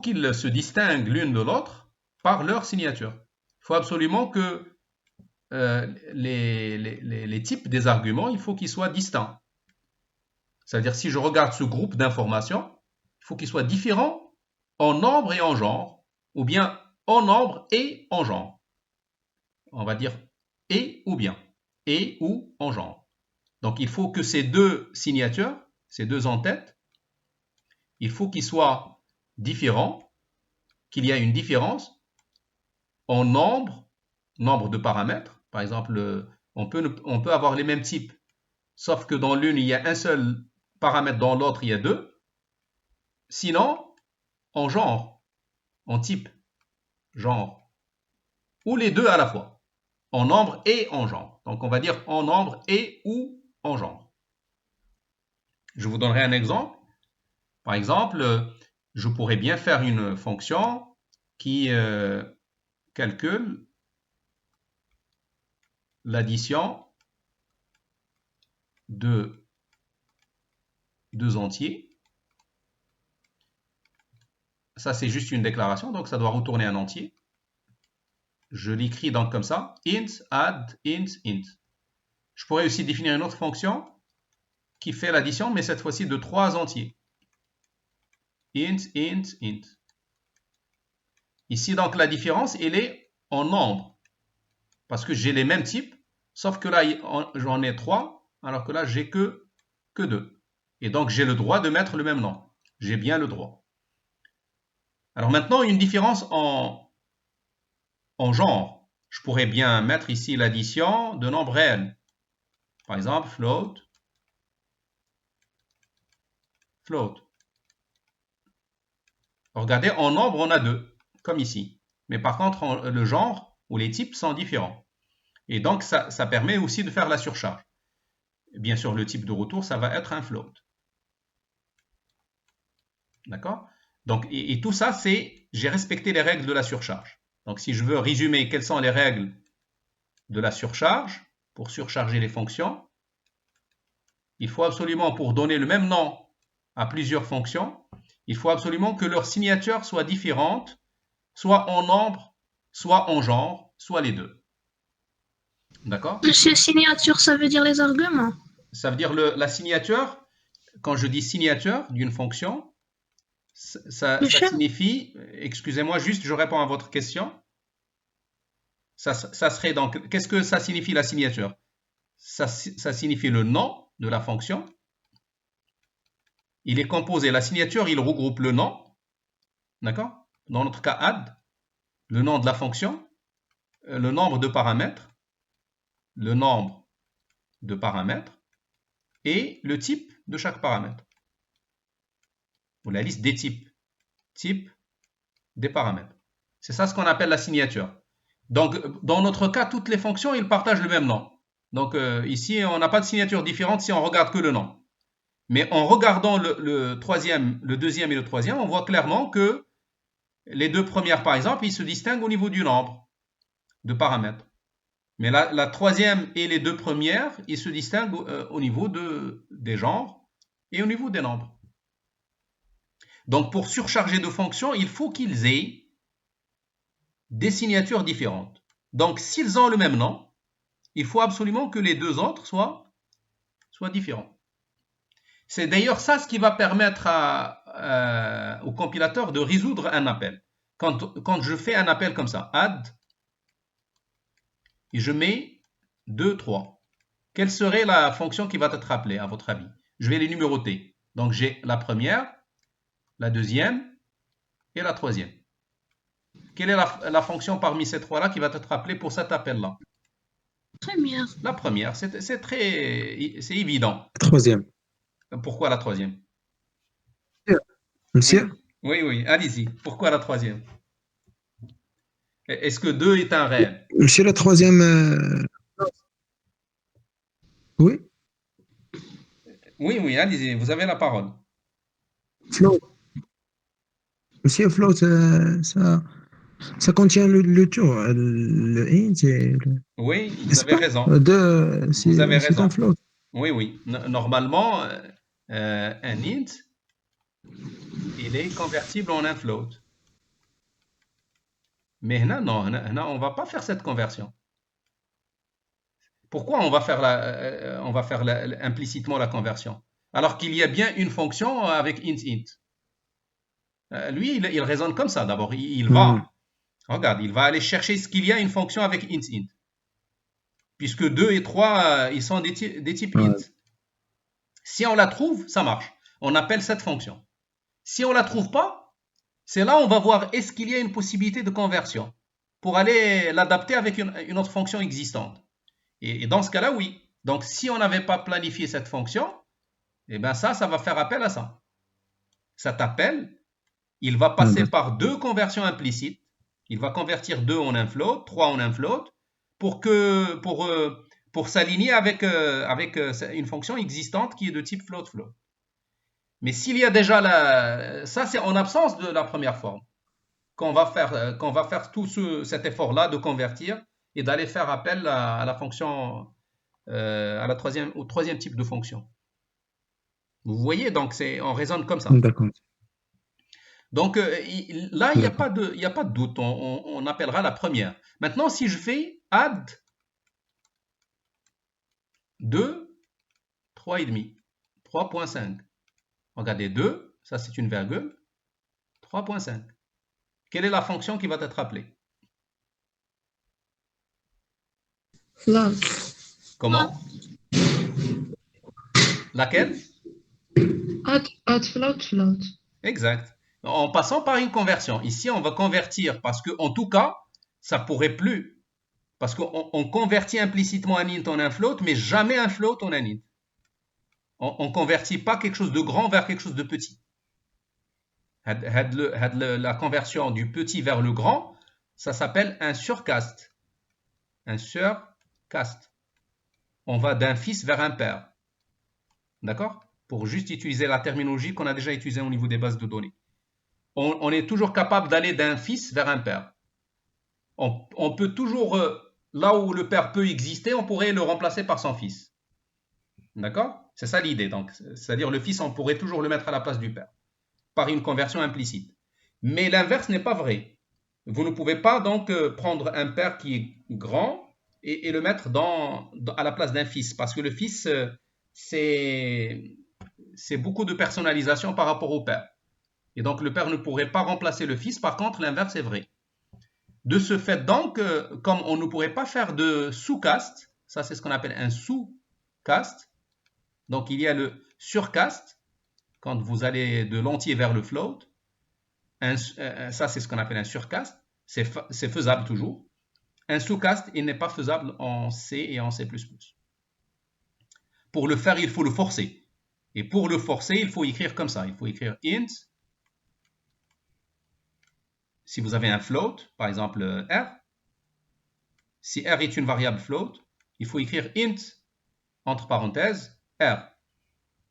qu'ils se distinguent l'une de l'autre par leur signature. Il faut absolument que les types des arguments, il faut qu'ils soient distincts. C'est-à-dire, si je regarde ce groupe d'informations, il faut qu'ils soient différents en nombre et en genre, ou bien en nombre et en genre. On va dire et ou bien, et ou en genre. Donc, il faut que ces deux signatures, ces deux en-têtes, il faut qu'ils soient différents, qu'il y ait une différence en nombre de paramètres. Par exemple, on peut avoir les mêmes types, sauf que dans l'une, il y a un seul paramètre, dans l'autre, il y a deux. Sinon, en genre, en type, genre, ou les deux à la fois, en nombre et en genre. Donc, on va dire en nombre et ou en genre. Je vous donnerai un exemple. Par exemple, je pourrais bien faire une fonction qui calcule l'addition de deux entiers. Ça, c'est juste une déclaration, donc ça doit retourner un entier. Je l'écris donc comme ça, int, add, int, int. Je pourrais aussi définir une autre fonction qui fait l'addition, mais cette fois-ci de trois entiers. Int, int, int. Ici, donc, la différence, elle est en nombre, parce que j'ai les mêmes types, sauf que là, j'en ai trois, alors que là, j'ai que deux. Et donc, j'ai le droit de mettre le même nom. J'ai bien le droit. Alors maintenant, une différence en genre. Je pourrais bien mettre ici l'addition de nombres réels. Par exemple, float. Regardez, en nombre, on a deux, comme ici. Mais par contre, le genre ou les types sont différents. Et donc, ça permet aussi de faire la surcharge. Bien sûr, le type de retour, ça va être un float. D'accord? Donc, et tout ça, c'est, j'ai respecté les règles de la surcharge. Donc, si je veux résumer quelles sont les règles de la surcharge, pour surcharger les fonctions, il faut absolument, pour donner le même nom à plusieurs fonctions, il faut absolument que leur signature soit différente, soit en nombre, soit en genre, soit les deux. D'accord? Monsieur, signature, ça veut dire les arguments. Ça veut dire la signature, quand je dis signature d'une fonction, ça signifie, excusez-moi, juste je réponds à votre question. Ça serait donc, qu'est-ce que ça signifie la signature? Ça signifie le nom de la fonction. Il est composé, la signature, il regroupe le nom, d'accord? Dans notre cas, add, le nom de la fonction, le nombre de paramètres, et le type de chaque paramètre. Ou la liste des types des paramètres. C'est ça ce qu'on appelle la signature. Donc, dans notre cas, toutes les fonctions, ils partagent le même nom. Donc, ici, on n'a pas de signature différente si on regarde que le nom. Mais en regardant le deuxième et le troisième, on voit clairement que les deux premières, par exemple, ils se distinguent au niveau du nombre de paramètres. Mais la troisième et les deux premières, ils se distinguent au niveau des genres et au niveau des nombres. Donc, pour surcharger de fonctions, il faut qu'ils aient des signatures différentes. Donc, s'ils ont le même nom, il faut absolument que les deux autres soient différents. C'est d'ailleurs ça ce qui va permettre au compilateur de résoudre un appel. Quand je fais un appel comme ça, add, et je mets 2, 3. Quelle serait la fonction qui va être appelée, à votre avis? Je vais les numéroter. Donc, j'ai la première, la deuxième et la troisième. Quelle est la fonction parmi ces trois-là qui va être appelée pour cet appel-là? Première. La première, c'est évident. Troisième. Pourquoi la troisième? Monsieur? Oui, allez-y. Pourquoi la troisième? Est-ce que 2 est un réel? Monsieur, la troisième. Oui? Oui, allez-y, vous avez la parole. Float. Monsieur, float, ça contient le tout. Le int et Oui, vous avez raison. Vous avez c'est raison. un float. Oui. Normalement, un int, il est convertible en un float. Mais هنا, non, هنا, on ne va pas faire cette conversion. Pourquoi on va faire implicitement la conversion? Alors qu'il y a bien une fonction avec int int. Lui, il raisonne comme ça d'abord. Regarde, il va aller chercher ce qu'il y a une fonction avec int int. Puisque 2 et 3, ils sont des types int. Si on la trouve, ça marche. On appelle cette fonction. Si on ne la trouve pas, c'est là où on va voir est-ce qu'il y a une possibilité de conversion pour aller l'adapter avec une autre fonction existante. Et dans ce cas-là, oui. Donc, si on n'avait pas planifié cette fonction, eh bien ça va faire appel à ça. Cet appel, il va passer par deux conversions implicites. Il va convertir 2 en un float, 3 en un float, pour s'aligner avec une fonction existante qui est de type float-float. Mais s'il y a déjà ça, c'est en absence de la première forme qu'on va faire tout cet effort-là de convertir et d'aller faire appel à la fonction, au troisième type de fonction. Vous voyez, donc on raisonne comme ça. D'accord. Donc là, il n'y a pas de doute, on appellera la première. Maintenant, si je fais add 2, 3,5, 3,5. Regardez, 2, ça c'est une virgule, 3,5. Quelle est la fonction qui va être appelée? Float. Comment? Laquelle? Add float. Exact. En passant par une conversion. Ici, on va convertir parce que, en tout cas, ça pourrait plus. Parce qu'on convertit implicitement un int en un float, mais jamais un float en un int. On ne convertit pas quelque chose de grand vers quelque chose de petit. La conversion du petit vers le grand, ça s'appelle un surcast. Un surcast. On va d'un fils vers un père. D'accord? Pour juste utiliser la terminologie qu'on a déjà utilisée au niveau des bases de données. On est toujours capable d'aller d'un fils vers un père. On peut toujours, là où le père peut exister, on pourrait le remplacer par son fils. D'accord? C'est ça l'idée. Donc, c'est-à-dire le fils, on pourrait toujours le mettre à la place du père, par une conversion implicite. Mais l'inverse n'est pas vrai. Vous ne pouvez pas donc prendre un père qui est grand et le mettre à la place d'un fils, parce que le fils, c'est beaucoup de personnalisation par rapport au père. Et donc, le père ne pourrait pas remplacer le fils. Par contre, l'inverse est vrai. De ce fait, donc, comme on ne pourrait pas faire de sous-cast, ça c'est ce qu'on appelle un sous-cast. Donc, il y a le surcast, quand vous allez de l'entier vers le float. Ça, c'est ce qu'on appelle un surcast. C'est faisable toujours. Un sous-cast, il n'est pas faisable en C et en C++. Pour le faire, il faut le forcer. Et pour le forcer, il faut écrire comme ça. Il faut écrire int. Si vous avez un float, par exemple R, si R est une variable float, il faut écrire int, entre parenthèses, R.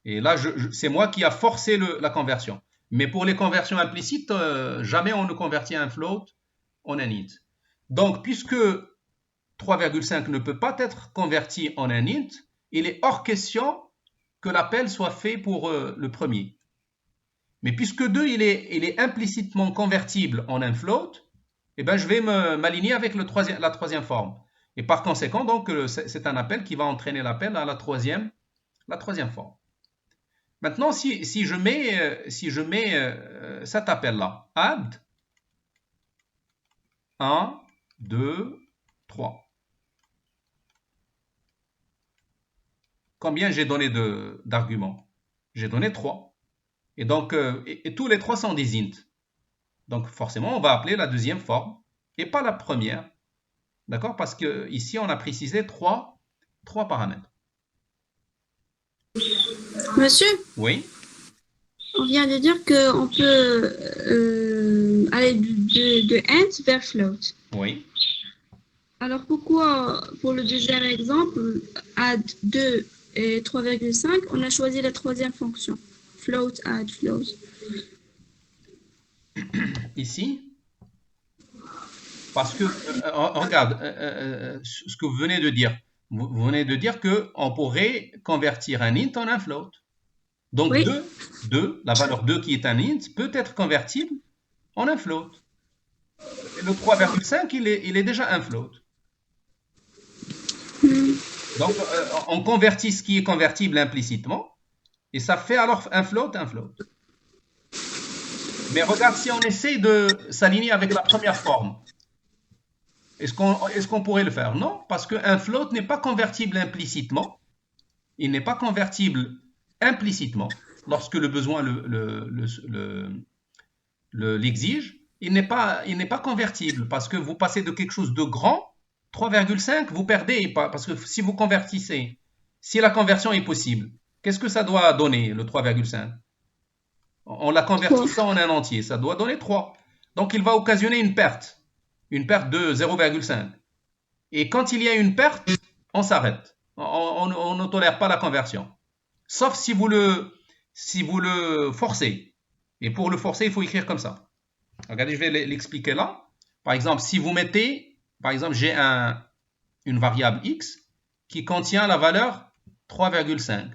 Et là, c'est moi qui a forcé la conversion. Mais pour les conversions implicites, jamais on ne convertit un float en un int. Donc, puisque 3,5 ne peut pas être converti en un int, il est hors question que l'appel soit fait pour le premier. Mais puisque 2, il est implicitement convertible en un float, eh ben, je vais m'aligner avec la troisième forme. Et par conséquent, donc, c'est un appel qui va entraîner l'appel à la troisième forme. Maintenant, si je mets cet appel-là, add 1, 2, 3. Combien j'ai donné d'arguments? J'ai donné 3. Et donc, et tous les 3 sont des int. Donc, forcément, on va appeler la deuxième forme et pas la première. D'accord? Parce qu'ici, on a précisé 3 paramètres. Monsieur, Oui. on vient de dire qu'on peut aller de int vers float. Oui. Alors pourquoi, pour le deuxième exemple, add 2 et 3,5, on a choisi la troisième fonction, float, add, float. Ici, parce que, regarde, ce que vous venez de dire. Vous venez de dire qu'on pourrait convertir un int en un float. Donc, Oui. 2, la valeur 2 qui est un int, peut être convertible en un float. Le 3,5, il est déjà un float. Donc, on convertit ce qui est convertible implicitement, et ça fait alors un float, un float. Mais regarde, si on essaie de s'aligner avec la première forme, est-ce qu'on pourrait le faire? Non, parce qu'un float n'est pas convertible implicitement. Il n'est pas convertible implicitement lorsque le besoin l'exige. Il n'est pas convertible parce que vous passez de quelque chose de grand, 3,5, vous perdez, parce que si vous convertissez, si la conversion est possible, qu'est-ce que ça doit donner, le 3,5? En la convertissant en un entier, ça doit donner 3. Donc il va occasionner une perte de 0,5. Et quand il y a une perte, on s'arrête. On ne tolère pas la conversion. Sauf si vous le forcez. Et pour le forcer, il faut écrire comme ça. Regardez, je vais l'expliquer là. Par exemple, si vous mettez, par exemple, j'ai une variable x qui contient la valeur 3,5.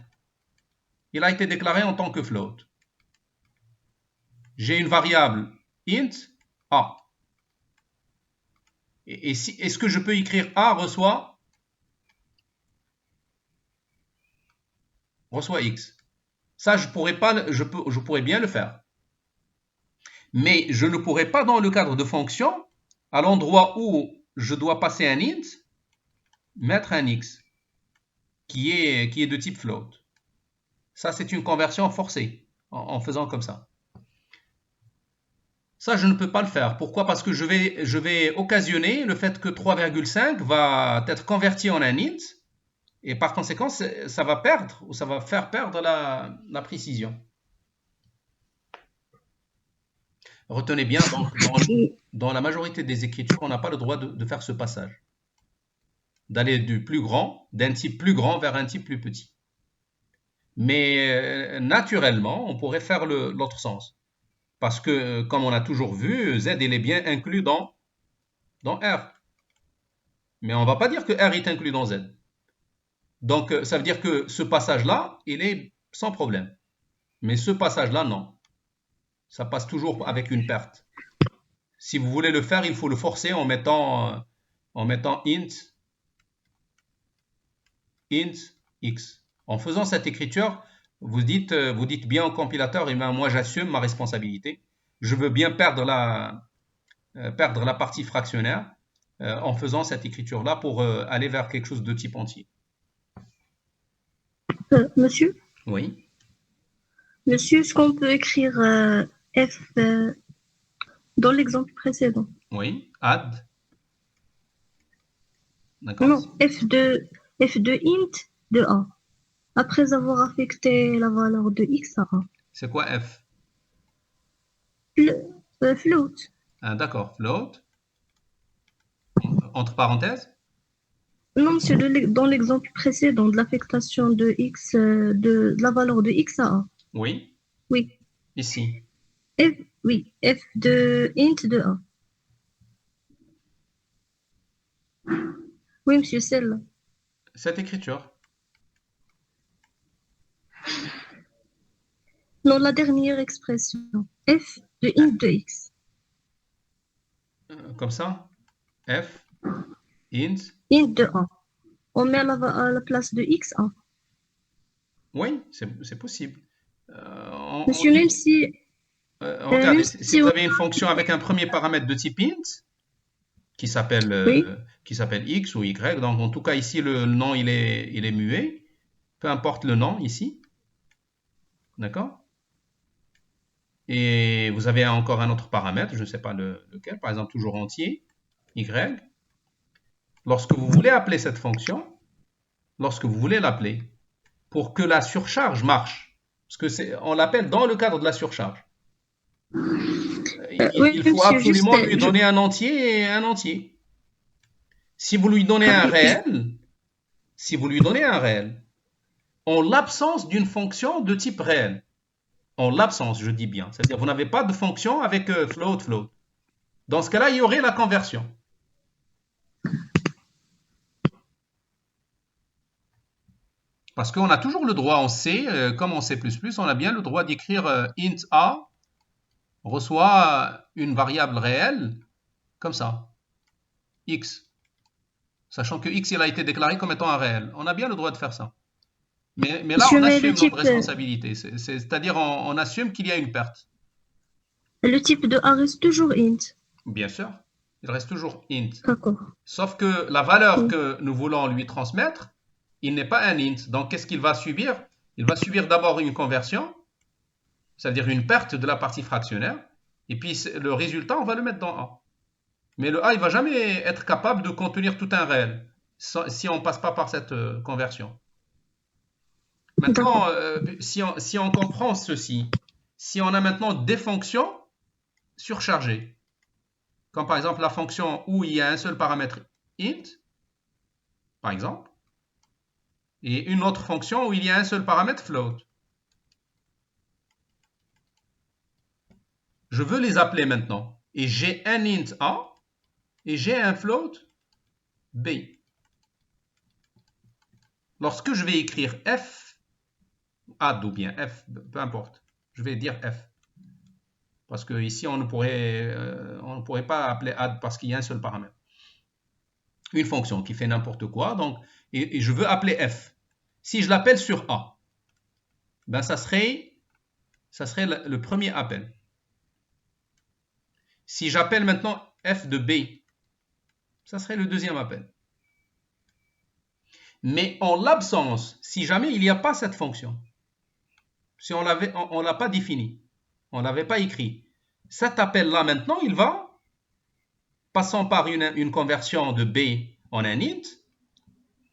Il a été déclaré en tant que float. J'ai une variable int a. Et est-ce que je peux écrire a reçoit x? Ça, je pourrais bien le faire. Mais je ne pourrais pas, dans le cadre de fonction, à l'endroit où je dois passer un int, mettre un x qui est de type float. Ça, c'est une conversion forcée en faisant comme ça. Ça, je ne peux pas le faire. Pourquoi? Parce que je vais occasionner le fait que 3,5 va être converti en un int, et par conséquent, ça va perdre, ou ça va faire perdre la précision. Retenez bien, dans la majorité des écritures, on n'a pas le droit de faire ce passage. D'aller d'un type plus grand vers un type plus petit. Mais naturellement, on pourrait faire l'autre sens. Parce que, comme on a toujours vu, Z il est bien inclus dans R. Mais on ne va pas dire que R est inclus dans Z. Donc, ça veut dire que ce passage-là, il est sans problème. Mais ce passage-là, non. Ça passe toujours avec une perte. Si vous voulez le faire, il faut le forcer en mettant int x. En faisant cette écriture, vous dites bien au compilateur, eh bien, moi j'assume ma responsabilité. Je veux bien perdre la partie fractionnaire en faisant cette écriture-là pour aller vers quelque chose de type entier. Monsieur? Oui. Monsieur, est-ce qu'on peut écrire f dans l'exemple précédent? Oui. Add. D'accord. Non, f de int de a. Après avoir affecté la valeur de x à a. C'est quoi f? Float. Ah, d'accord. Float. Entre parenthèses? Non, monsieur, dans l'exemple précédent de l'affectation de x, de la valeur de x à a. Oui. Oui. Ici. f de int de a. Oui, monsieur, celle-là. Cette écriture. Non, la dernière expression. F de int de x. Comme ça? F, int de a. On met à la place de x a. Oui, c'est possible. Monsieur, même si... regardez, si vous avez une fonction avec un premier paramètre de type int, qui s'appelle x ou y, donc en tout cas ici le nom il est muet, peu importe le nom ici, d'accord? Et vous avez encore un autre paramètre, je ne sais pas lequel, par exemple toujours entier, y. Lorsque vous voulez appeler cette fonction, pour que la surcharge marche, parce que on l'appelle dans le cadre de la surcharge, il faut absolument lui donner un entier et un entier. Si vous lui donnez un réel, en l'absence d'une fonction de type réel, en l'absence, je dis bien, c'est-à-dire vous n'avez pas de fonction avec float. Dans ce cas-là, il y aurait la conversion. Parce qu'on a toujours le droit en C, comme en C++, on a bien le droit d'écrire int a reçoit une variable réelle comme ça, x. Sachant que x il a été déclaré comme étant un réel. On a bien le droit de faire ça. Mais là, Je on mets le assume type, notre responsabilité. C'est-à-dire, on assume qu'il y a une perte. le type de A reste toujours int. Bien sûr, il reste toujours int. D'accord. Sauf que la valeur Oui. que nous voulons lui transmettre, il n'est pas un int. Donc, qu'est-ce qu'il va subir? Il va subir d'abord une conversion, c'est-à-dire une perte de la partie fractionnaire. Et puis, le résultat, on va le mettre dans A. Mais le A, il ne va jamais être capable de contenir tout un réel si on ne passe pas par cette conversion. Maintenant, si on comprend ceci, si on a maintenant des fonctions surchargées, comme par exemple la fonction où il y a un seul paramètre int, par exemple, et une autre fonction où il y a un seul paramètre float. Je veux les appeler maintenant. Et j'ai un int A et j'ai un float B. Lorsque je vais écrire f, add ou bien f, peu importe, je vais dire f. Parce que ici, on ne pourrait pas appeler add parce qu'il y a un seul paramètre. Une fonction qui fait n'importe quoi, donc, et je veux appeler f. Si je l'appelle sur A, ben ça serait le premier appel. Si j'appelle maintenant f de B, ça serait le deuxième appel. Mais en l'absence, si jamais il n'y a pas cette fonction, si on ne l'a pas définie, on ne l'avait pas écrit, cet appel-là maintenant, il va, passant par une conversion de B en un int,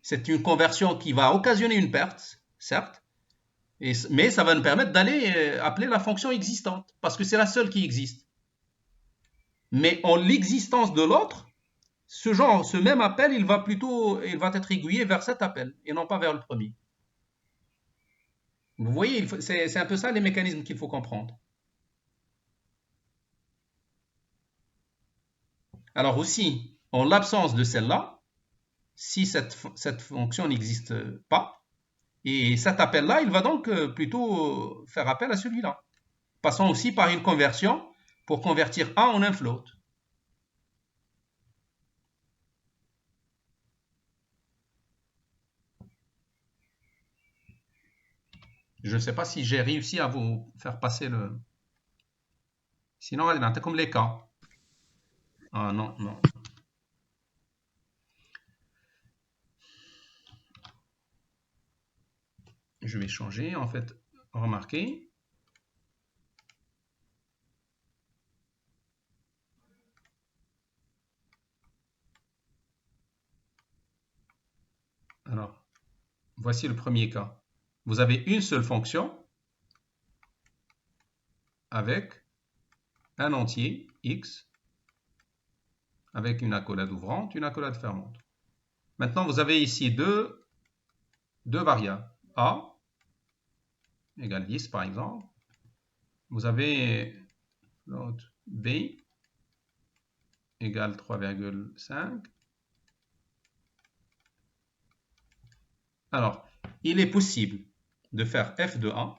c'est une conversion qui va occasionner une perte, certes, mais ça va nous permettre d'aller appeler la fonction existante, parce que c'est la seule qui existe. Mais en l'existence de l'autre, ce même appel, il va être aiguillé vers cet appel, et non pas vers le premier. Vous voyez, c'est un peu ça les mécanismes qu'il faut comprendre. Alors aussi, en l'absence de celle-là, si cette fonction n'existe pas, et cet appel-là, il va donc plutôt faire appel à celui-là. Passons aussi par une conversion pour convertir A en un float. Je ne sais pas si j'ai réussi à vous faire passer le... Sinon, c'est comme les cas. Ah non, non. Je vais changer, en fait, remarquez. Alors, voici le premier cas. Vous avez une seule fonction avec un entier, x, avec une accolade ouvrante, une accolade fermante. Maintenant, vous avez ici deux variables. A égale 10, par exemple. Vous avez l'autre B égale 3,5. Alors, il est possible de faire f de A.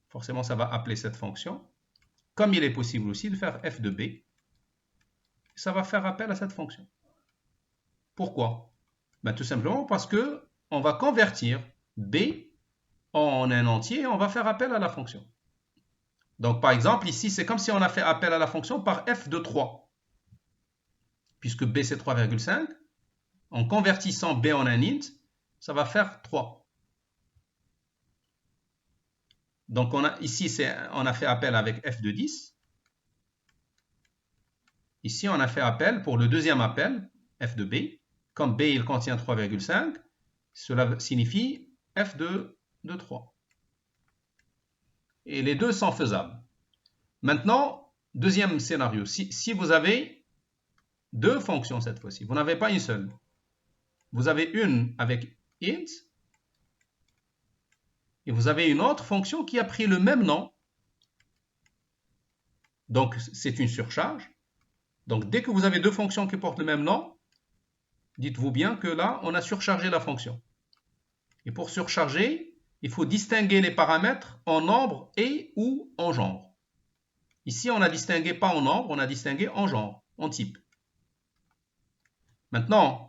Forcément, ça va appeler cette fonction. Comme il est possible aussi de faire f de B. Ça va faire appel à cette fonction. Pourquoi? Ben, tout simplement parce que on va convertir B en un entier et on va faire appel à la fonction. Donc, par exemple, ici, c'est comme si on a fait appel à la fonction par f de 3. Puisque B, c'est 3,5. En convertissant B en un int, ça va faire 3. Donc, ici, on a fait appel avec f de 10. Ici, on a fait appel pour le deuxième appel, f de B. Comme B, il contient 3,5, cela signifie f de 3. Et les deux sont faisables. Maintenant, deuxième scénario. Si vous avez deux fonctions cette fois-ci, vous n'avez pas une seule. Vous avez une avec int et vous avez une autre fonction qui a pris le même nom. Donc, c'est une surcharge. Donc, dès que vous avez deux fonctions qui portent le même nom, dites-vous bien que là, on a surchargé la fonction. Et pour surcharger, il faut distinguer les paramètres en nombre et ou en genre. Ici, on a distingué pas en nombre, on a distingué en genre, en type. Maintenant,